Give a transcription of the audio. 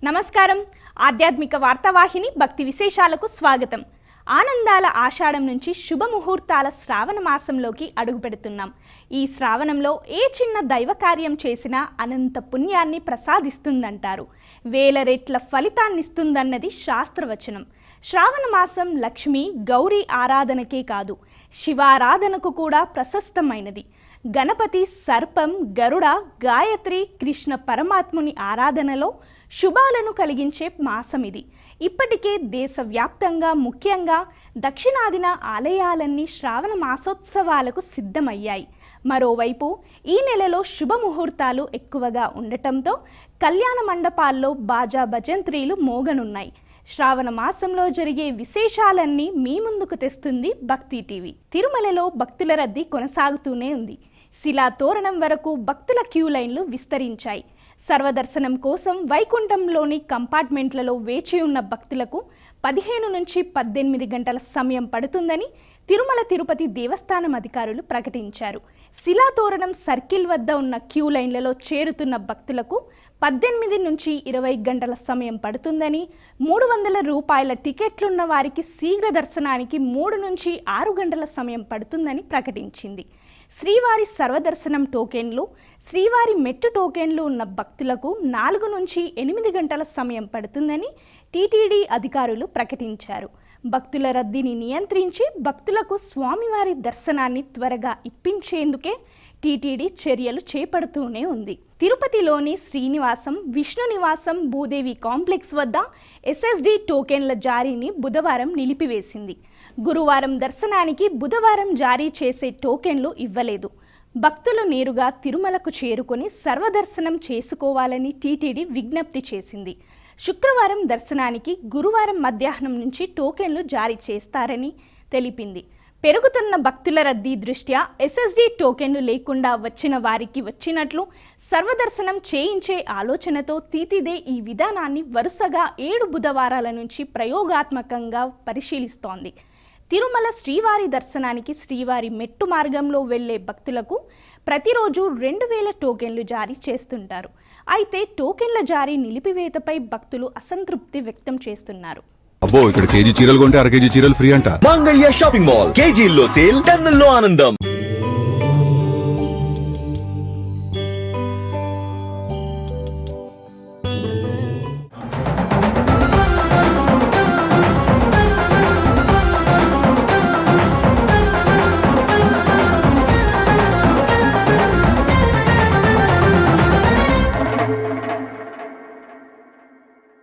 నమస్కారం. ఆధ్యాత్మిక వార్తావాహిని భక్తి విశేషాలకు స్వాగతం. ఆనందాల ఆషాఢం నుంచి శుభముహూర్తాల శ్రావణ మాసంలోకి అడుగుపెడుతున్నాం. ఈ శ్రావణంలో ఏ చిన్న దైవ కార్యం చేసినా అనంత పుణ్యాన్ని ప్రసాదిస్తుందంటారు. వేల రెట్ల ఫలితాన్నిస్తుందన్నది శాస్త్రవచనం. శ్రావణ మాసం లక్ష్మి గౌరీ ఆరాధనకే కాదు, శివారాధనకు కూడా ప్రశస్తమైనది. గణపతి, సర్పం, గరుడ, గాయత్రి, కృష్ణ పరమాత్ముని ఆరాధనలో శుభాలను కలిగించే మాసం ఇది. ఇప్పటికే దేశవ్యాప్తంగా, ముఖ్యంగా దక్షిణాదిన ఆలయాలన్నీ శ్రావణ మాసోత్సవాలకు సిద్ధమయ్యాయి. మరోవైపు ఈ నెలలో శుభముహూర్తాలు ఎక్కువగా ఉండటంతో కళ్యాణ మండపాల్లో బాజా భజంత్రీలు మోగనున్నాయి. శ్రావణ మాసంలో జరిగే విశేషాలన్నీ మీ ముందుకు తెస్తుంది భక్తి టీవీ. తిరుమలలో భక్తుల రద్దీ కొనసాగుతూనే ఉంది. శిలా తోరణం వరకు భక్తుల క్యూ లైన్లు విస్తరించాయి. సర్వదర్శనం కోసం వైకుంఠంలోని కంపార్ట్మెంట్లలో వేచి ఉన్న భక్తులకు 15 నుంచి 18 గంటల సమయం పడుతుందని తిరుమల తిరుపతి దేవస్థానం అధికారులు ప్రకటించారు. శిలా తోరణం సర్కిల్ వద్ద ఉన్న క్యూ లైన్లలో చేరుతున్న భక్తులకు 18 నుంచి 20 గంటల సమయం పడుతుందని, 300 రూపాయల టికెట్లున్న వారికి శీఘ్ర దర్శనానికి 3 నుంచి 6 గంటల సమయం పడుతుందని ప్రకటించింది. శ్రీవారి సర్వదర్శనం టోకెన్లు, శ్రీవారి మెట్టు టోకెన్లు ఉన్న భక్తులకు 4 నుంచి 8 గంటల సమయం పడుతుందని టీటీడీ అధికారులు ప్రకటించారు. భక్తుల రద్దీని నియంత్రించి భక్తులకు స్వామివారి దర్శనాన్ని త్వరగా ఇప్పించేందుకే టీటీడీ చర్యలు చేపడుతూనే ఉంది. తిరుపతిలోని శ్రీనివాసం, విష్ణు నివాసం, భూదేవి కాంప్లెక్స్ వద్ద ఎస్ఎస్డి టోకెన్ల జారీని బుధవారం నిలిపివేసింది. గురువారం దర్శనానికి బుధవారం జారీ చేసే టోకెన్లు ఇవ్వలేదు. భక్తులు నేరుగా తిరుమలకు చేరుకొని సర్వదర్శనం చేసుకోవాలని టీటీడీ విజ్ఞప్తి చేసింది. శుక్రవారం దర్శనానికి గురువారం మధ్యాహ్నం నుంచి టోకెన్లు జారీ చేస్తారని తెలిపింది. పెరుగుతున్న భక్తుల రద్దీ దృష్ట్యా ఎస్ఎస్డి టోకెన్లు లేకుండా వచ్చిన వారికి వచ్చినట్లు సర్వదర్శనం చేయించే ఆలోచనతో తీతిదే ఈ విధానాన్ని వరుసగా 7 బుధవారాల నుంచి ప్రయోగాత్మకంగా పరిశీలిస్తోంది. తిరుమల శ్రీవారి దర్శనానికి శ్రీవారి మెట్టు మార్గంలో వెళ్లే భక్తులకు ప్రతిరోజు 2000 టోకెన్లు జారీ చేస్తుంటారు. అయితే టోకెన్ల జారీ నిలిపివేతపై భక్తులు అసంతృప్తి వ్యక్తం చేస్తున్నారు. అబ్బో, ఇక్కడ కేజీ చీరలు కొంటే 1/2 కేజీ చీరలు ఫ్రీ అంట. మంగళ్య షాపింగ్ మాల్, కేజీల్లో సేల్, టన్నుల్లో ఆనందం.